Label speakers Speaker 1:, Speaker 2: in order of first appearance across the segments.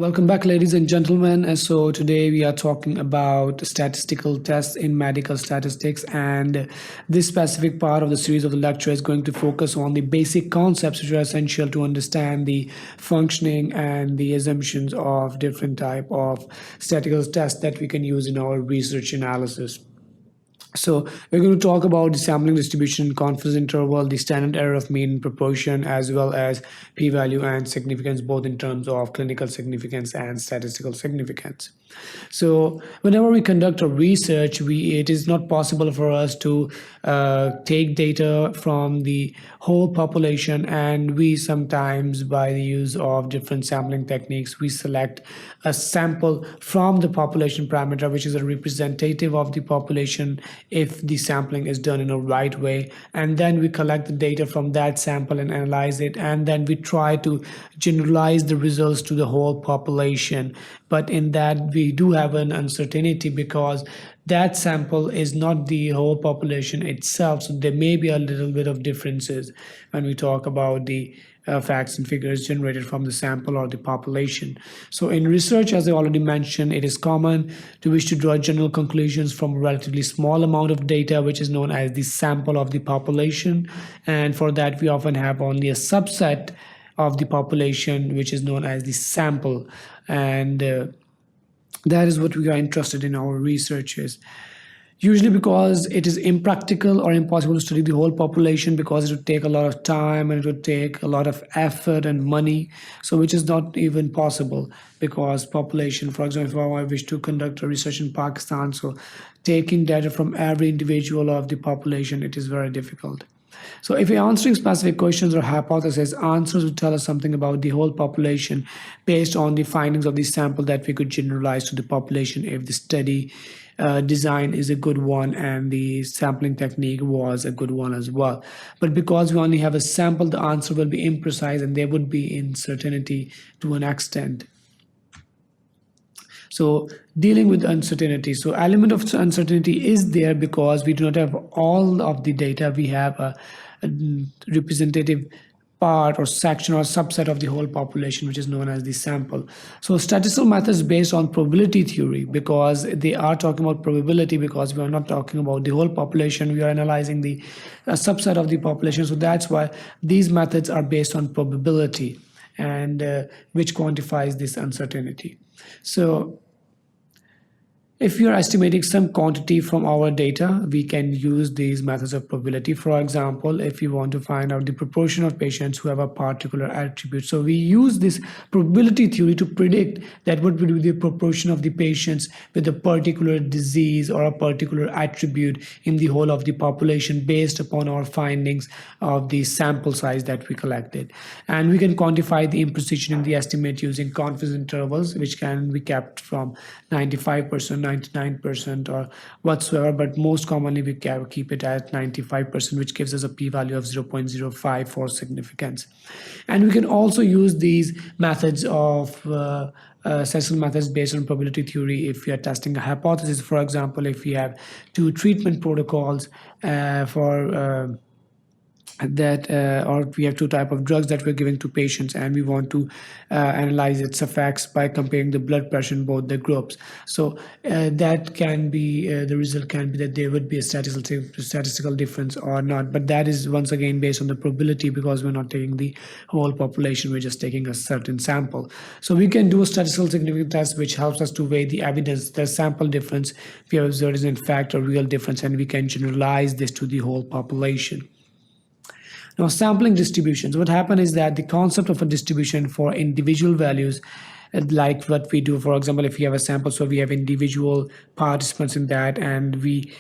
Speaker 1: Welcome back, ladies and gentlemen. And so today we are talking about statistical tests in medical statistics. And this specific part of the series of the lecture is going to focus on the basic concepts which are essential to understand the functioning and the assumptions of different type of statistical tests that we can use in our research analysis. So we're going to talk about the sampling distribution, confidence interval, the standard error of mean proportion, as well as p-value and significance, both in terms of clinical significance and statistical significance. So whenever we conduct a research, it is not possible for us to take data from the whole population, and we sometimes, by the use of different sampling techniques, we select a sample from the population parameter, which is a representative of the population if the sampling is done in a right way, and then we collect the data from that sample and analyze it, and then we try to generalize the results to the whole population. But in that we do have an uncertainty because that sample is not the whole population itself, so there may be a little bit of differences when we talk about the facts and figures generated from the sample or the population. So in research, as I already mentioned, it is common to wish to draw general conclusions from a relatively small amount of data, which is known as the sample of the population. And for that, we often have only a subset of the population, which is known as the sample. And that is what we are interested in our researches. Usually because it is impractical or impossible to study the whole population, because it would take a lot of time and it would take a lot of effort and money, so which is not even possible because population, for example, if I wish to conduct a research in Pakistan, so taking data from every individual of the population, it is very difficult. So if we're answering specific questions or hypotheses, answers would tell us something about the whole population based on the findings of the sample that we could generalize to the population if the study design is a good one and the sampling technique was a good one as well. But because we only have a sample, the answer will be imprecise and there would be uncertainty to an extent. So dealing with uncertainty. So element of uncertainty is there because we do not have all of the data. We have a representative part or section or subset of the whole population, which is known as the sample. So statistical methods based on probability theory, because they are talking about probability, because we are not talking about the whole population, we are analyzing the subset of the population. So that's why these methods are based on probability, and which quantifies this uncertainty. So if you're estimating some quantity from our data, we can use these methods of probability. For example, if you want to find out the proportion of patients who have a particular attribute, so we use this probability theory to predict that what would be the proportion of the patients with a particular disease or a particular attribute in the whole of the population based upon our findings of the sample size that we collected. And we can quantify the imprecision in the estimate using confidence intervals, which can be kept from 95%, 99% or whatsoever, but most commonly we keep it at 95%, which gives us a p-value of 0.05 for significance. And we can also use these methods of statistical methods based on probability theory if we are testing a hypothesis. For example, if we have two treatment protocols for or we have two types of drugs that we're giving to patients, and we want to analyze its effects by comparing the blood pressure in both the groups. So that can be the result can be that there would be a statistical difference or not, but that is once again based on the probability, because we're not taking the whole population, we're just taking a certain sample. So we can do a statistical significance test, which helps us to weigh the evidence, the sample difference we have observed is in fact a real difference, and we can generalize this to the whole population. Now, sampling distributions. What happens is that the concept of a distribution for individual values, like what we do, for example, if we have a sample, so we have individual participants in that, and we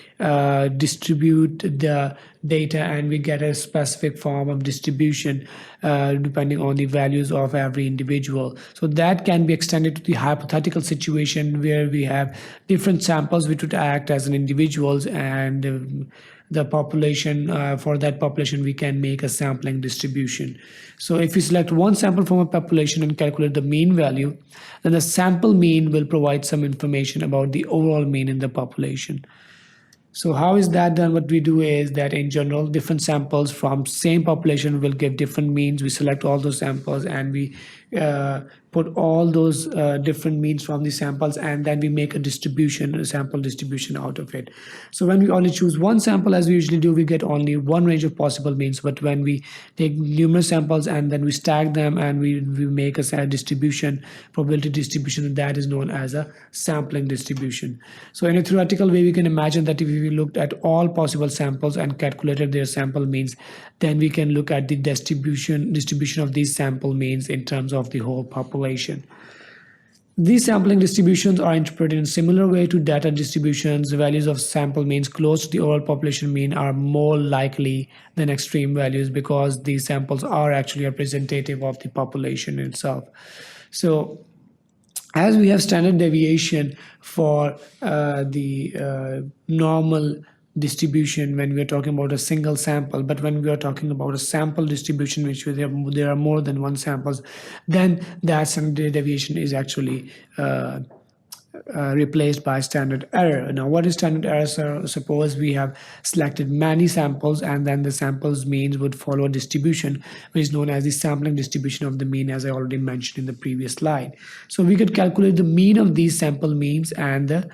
Speaker 1: distribute the data and we get a specific form of distribution depending on the values of every individual. So that can be extended to the hypothetical situation where we have different samples which would act as an individuals, and the population, for that population we can make a sampling distribution. So if we select one sample from a population and calculate the mean value, then the sample mean will provide some information about the overall mean in the population. So how is that done? What we do is that in general, different samples from same population will give different means. We select all those samples and we put all those different means from the samples, and then we make a distribution, a sample distribution out of it. So when we only choose one sample, as we usually do, we get only one range of possible means. But when we take numerous samples and then we stack them and we make a distribution, probability distribution, that is known as a sampling distribution. So in a theoretical way, we can imagine that if we looked at all possible samples and calculated their sample means, then we can look at the distribution of these sample means in terms of the whole population. These sampling distributions are interpreted in a similar way to data distributions. The values of sample means close to the overall population mean are more likely than extreme values, because these samples are actually representative of the population itself. So as we have standard deviation for the normal distribution when we are talking about a single sample, but when we are talking about a sample distribution which there are more than one samples, then that standard deviation is actually replaced by standard error. Now, what is standard error? So suppose we have selected many samples and then the samples means would follow a distribution which is known as the sampling distribution of the mean, as I already mentioned in the previous slide. So we could calculate the mean of these sample means and the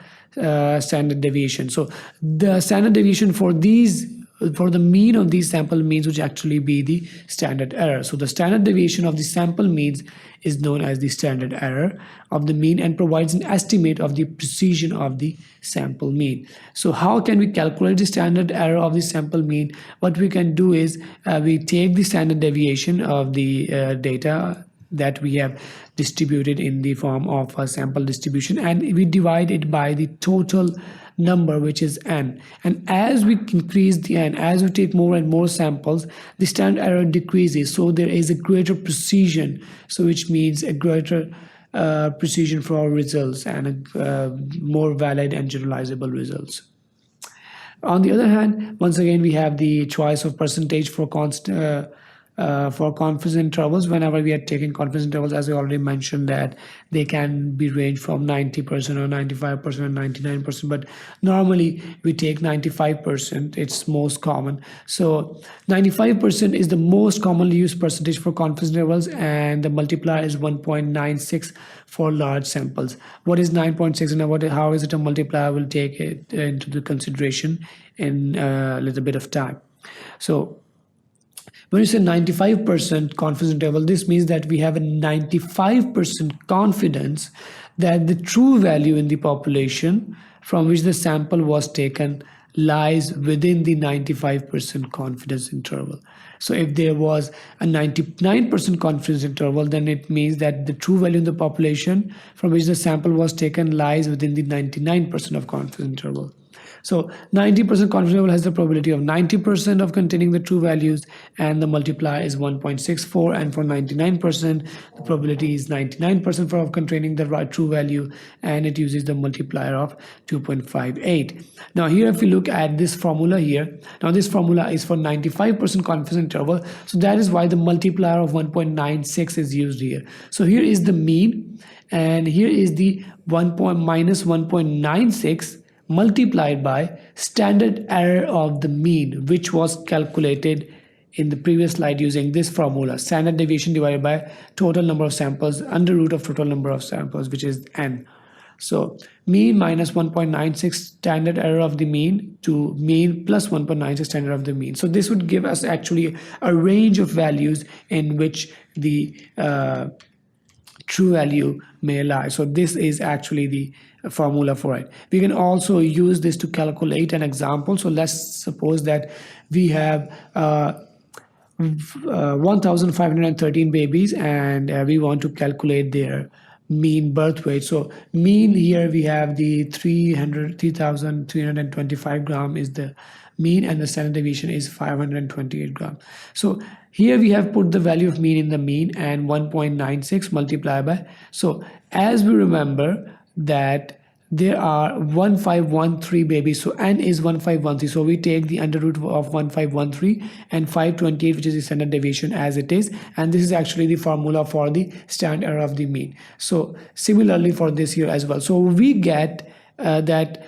Speaker 1: standard deviation. So the standard deviation for the mean of these sample means would actually be the standard error. So the standard deviation of the sample means is known as the standard error of the mean and provides an estimate of the precision of the sample mean. So how can we calculate the standard error of the sample mean? What we can do is we take the standard deviation of the data that we have distributed in the form of a sample distribution, and we divide it by the total number, which is n. And as we increase the n, as we take more and more samples, the standard error decreases, so there is a greater precision, so which means a greater precision for our results and more valid and generalizable results. On the other hand, once again, we have the choice of percentage for confidence intervals. Whenever we are taking confidence intervals, as I already mentioned, that they can be ranged from 90% or 95% or 99%, but normally we take 95%. It's most common. So 95% is the most commonly used percentage for confidence intervals, and the multiplier is 1.96 for large samples. What is 9.6 and how is it a multiplier? We'll take it into the consideration in a little bit of time. So when you say 95% confidence interval, this means that we have a 95% confidence that the true value in the population from which the sample was taken lies within the 95% confidence interval. So if there was a 99% confidence interval, then it means that the true value in the population from which the sample was taken lies within the 99% of confidence interval. So 90% confidence interval has the probability of 90% of containing the true values, and the multiplier is 1.64, and for 99% the probability is 99% for containing the right true value, and it uses the multiplier of 2.58. Now here, if you look at this formula here, now this formula is for 95% confidence interval, so that is why the multiplier of 1.96 is used here. So here is the mean, and here is the minus 1.96 multiplied by standard error of the mean, which was calculated in the previous slide using this formula: standard deviation divided by total number of samples under root of total number of samples, which is n. So mean minus 1.96 standard error of the mean to mean plus 1.96 standard of the mean. So this would give us actually a range of values in which the true value may lie. So this is actually the formula for it. We can also use this to calculate an example. So let's suppose that we have 1,513 babies, and we want to calculate their mean birth weight. So mean here we have the 3,325 gram is the mean, and the standard deviation is 528 gram. So here we have put the value of mean in the mean and 1.96 multiplied by. So as we remember that there are 1513 babies, so n is 1513, so we take the under root of 1513 and 528, which is the standard deviation as it is, and this is actually the formula for the standard error of the mean. So similarly for this here as well, so we get that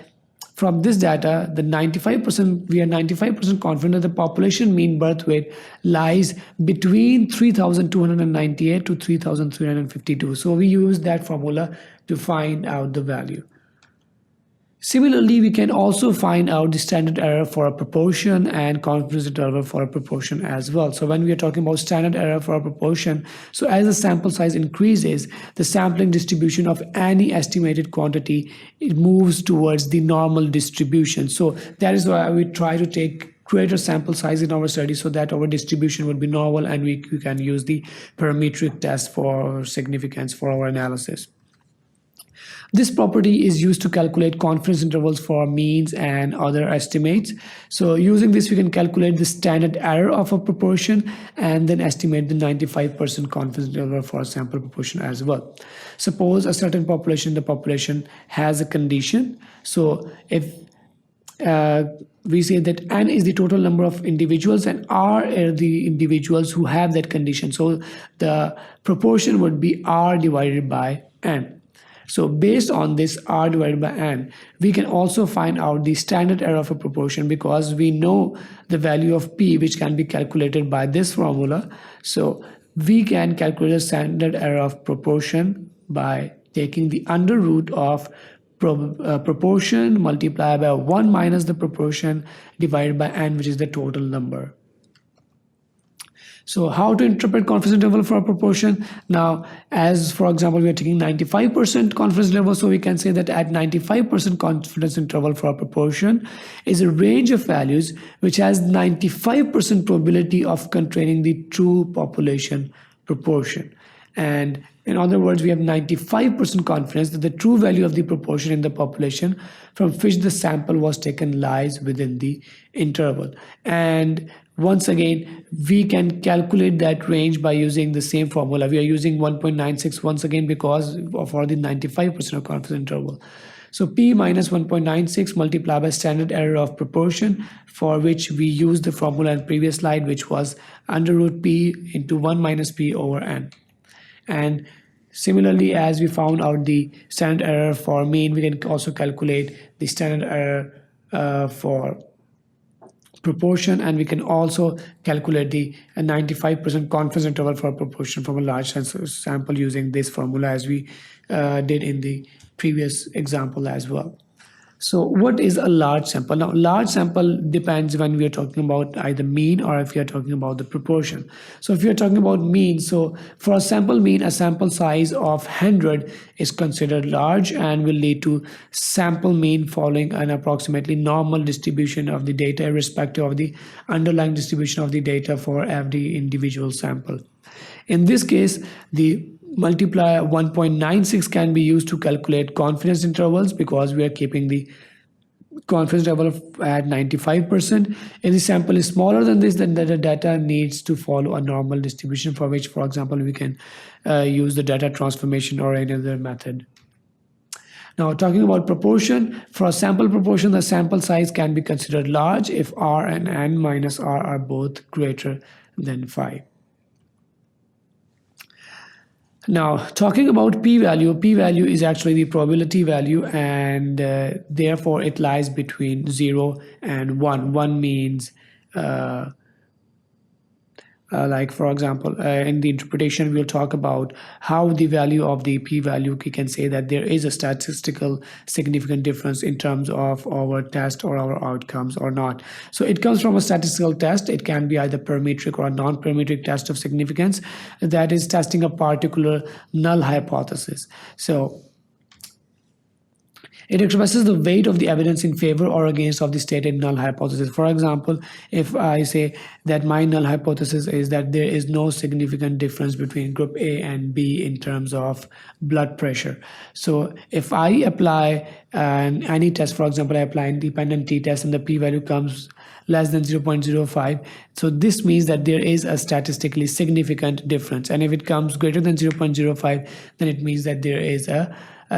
Speaker 1: from this data, the 95%, we are 95% confident that the population mean birth weight lies between 3,298 to 3,352. So we use that formula to find out the value. Similarly, we can also find out the standard error for a proportion and confidence interval for a proportion as well. So when we are talking about standard error for a proportion, so as the sample size increases, the sampling distribution of any estimated quantity, it moves towards the normal distribution. So that is why we try to take greater sample size in our study so that our distribution would be normal and we can use the parametric test for significance for our analysis. This property is used to calculate confidence intervals for means and other estimates. So using this, we can calculate the standard error of a proportion and then estimate the 95% confidence interval for a sample proportion as well. Suppose a certain population, the population has a condition. So if we say that N is the total number of individuals and R are the individuals who have that condition. So the proportion would be R divided by N. So based on this R divided by N, we can also find out the standard error of a proportion because we know the value of P, which can be calculated by this formula. So we can calculate the standard error of proportion by taking the under root of proportion multiplied by 1 minus the proportion divided by N, which is the total number. So how to interpret confidence interval for a proportion? Now, as for example, we are taking 95% confidence level, so we can say that at 95% confidence interval for a proportion is a range of values which has 95% probability of containing the true population proportion. And in other words, we have 95% confidence that the true value of the proportion in the population from which the sample was taken lies within the interval. And once again, we can calculate that range by using the same formula. We are using 1.96 once again because for the 95% of confidence interval. So P minus 1.96 multiplied by standard error of proportion, for which we used the formula in previous slide, which was under root P into 1 minus P over N. And similarly, as we found out the standard error for mean, we can also calculate the standard error for proportion, and we can also calculate the 95% confidence interval for a proportion from a large sample using this formula as we did in the previous example as well. So what is a large sample? Now, large sample depends when we are talking about either mean or if we are talking about the proportion. So if you are talking about mean, so for a sample mean, a sample size of 100 is considered large and will lead to sample mean following an approximately normal distribution of the data irrespective of the underlying distribution of the data for every individual sample. In this case, the multiplier 1.96 can be used to calculate confidence intervals because we are keeping the confidence interval at 95%. If the sample is smaller than this, then the data needs to follow a normal distribution, for which, for example, we can use the data transformation or any other method. Now, talking about proportion, for a sample proportion, the sample size can be considered large if R and N minus R are both greater than 5. Now, talking about p-value is actually the probability value, and therefore it lies between 0 and 1. 1 means like, for example, in the interpretation, we'll talk about how the value of the p-value, we can say that there is a statistical significant difference in terms of our test or our outcomes or not. So it comes from a statistical test. It can be either parametric or a non-parametric test of significance that is testing a particular null hypothesis. So it expresses the weight of the evidence in favor or against of the stated null hypothesis. For example, if I say that my null hypothesis is that there is no significant difference between group A and B in terms of blood pressure. So if I apply any test, for example, I apply independent t-test and the p-value comes less than 0.05, so this means that there is a statistically significant difference. And if it comes greater than 0.05, then it means that there is a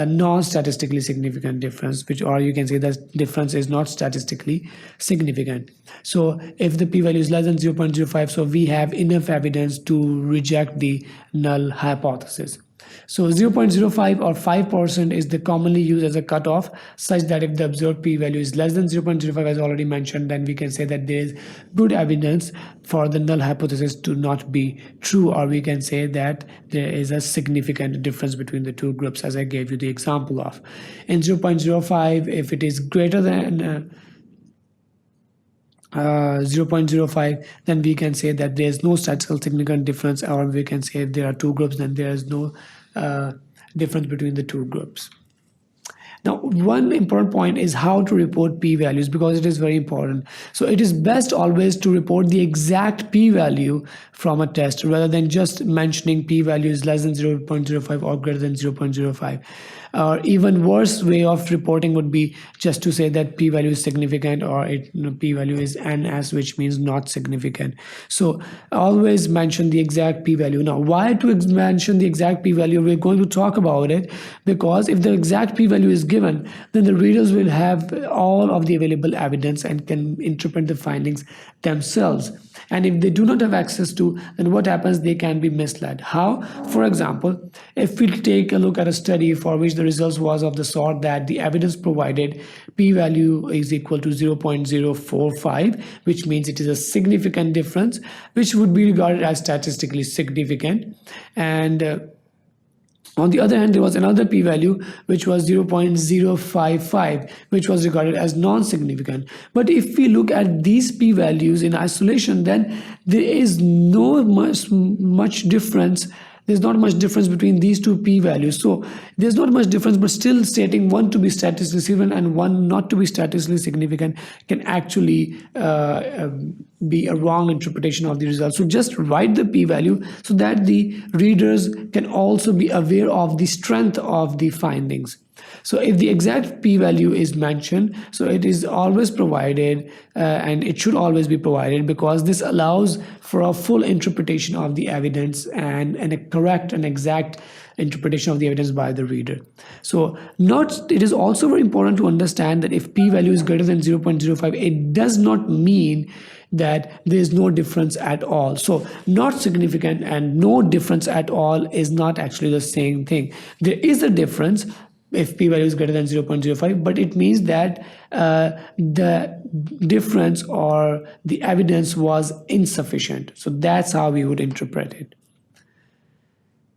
Speaker 1: non-statistically significant difference, which, or you can say that difference is not statistically significant. So if the p-value is less than 0.05, so we have enough evidence to reject the null hypothesis. So 0.05 or 5% is the commonly used as a cutoff, such that if the observed p-value is less than 0.05, as already mentioned, then we can say that there is good evidence for the null hypothesis to not be true, or we can say that there is a significant difference between the two groups, as I gave you the example of. In 0.05, if it is greater than 0.05, then we can say that there is no statistical significant difference, or we can say if there are two groups, then there is no difference between the two groups. Now, one important point is how to report p-values, because it is very important. So it is best always to report the exact p-value from a test rather than just mentioning p-value is less than 0.05 or greater than 0.05. Or even worse way of reporting would be just to say that p-value is significant, or p-value is ns, which means not significant. So always mention the exact p-value. Now, why to mention the exact p-value? We're going to talk about it, because if the exact p-value is given, then the readers will have all of the available evidence and can interpret the findings themselves. And if they do not have access to, then what happens? They can be misled. How? For example, if we take a look at a study for which the results was of the sort that the evidence provided p-value is equal to 0.045, which means it is a significant difference, which would be regarded as statistically significant. And on the other hand, there was another p-value which was 0.055, which was regarded as non-significant. But if we look at these p-values in isolation, then there is no much difference. There's not much difference between these two p-values. So there's not much difference, but still stating one to be statistically significant and one not to be statistically significant can actually be a wrong interpretation of the result. So just write the p-value so that the readers can also be aware of the strength of the findings. So if the exact p-value is mentioned, so it is always provided, and it should always be provided, because this allows for a full interpretation of the evidence and a correct and exact interpretation of the evidence by the reader. So it is also very important to understand that if p-value is greater than 0.05, it does not mean that there is no difference at all. So not significant and no difference at all is not actually the same thing. There is a difference if p-value is greater than 0.05, but it means that the difference or the evidence was insufficient. So that's how we would interpret it.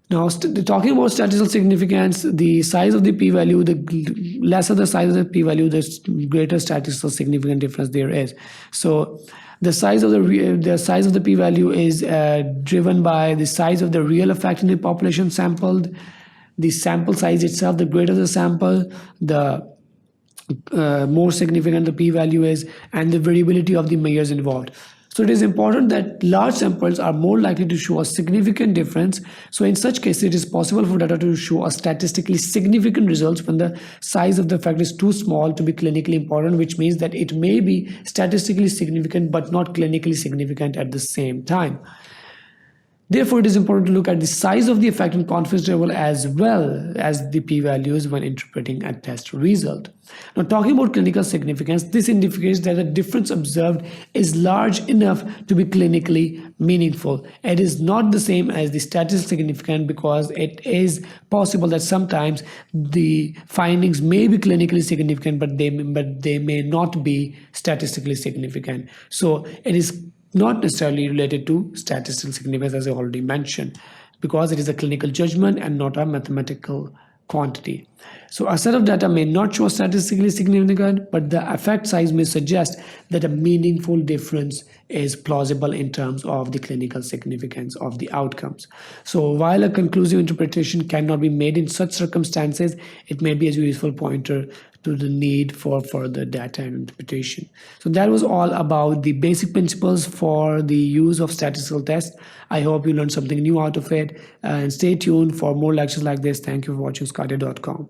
Speaker 1: Now, talking about statistical significance, the size of the p-value, the lesser the size of the p-value, the greater statistical significant difference there is. So the size of the p-value is driven by the size of the real effect in the population sampled. The sample size itself, the greater the sample, the more significant the p-value is, and the variability of the measures involved. So it is important that large samples are more likely to show a significant difference. So in such cases, it is possible for data to show a statistically significant results when the size of the effect is too small to be clinically important, which means that it may be statistically significant but not clinically significant at the same time. Therefore, it is important to look at the size of the effect and confidence interval as well as the p-values when interpreting a test result. Now, talking about clinical significance, this indicates that the difference observed is large enough to be clinically meaningful. It is not the same as the statistically significant, because it is possible that sometimes the findings may be clinically significant, but they may not be statistically significant. So it is not necessarily related to statistical significance, as I already mentioned, because it is a clinical judgment and not a mathematical quantity. So a set of data may not show statistically significant, but the effect size may suggest that a meaningful difference is plausible in terms of the clinical significance of the outcomes. So while a conclusive interpretation cannot be made in such circumstances, it may be a useful pointer to the need for further data and interpretation. So that was all about the basic principles for the use of statistical tests. I hope you learned something new out of it, and stay tuned for more lectures like this. Thank you for watching sqadia.com.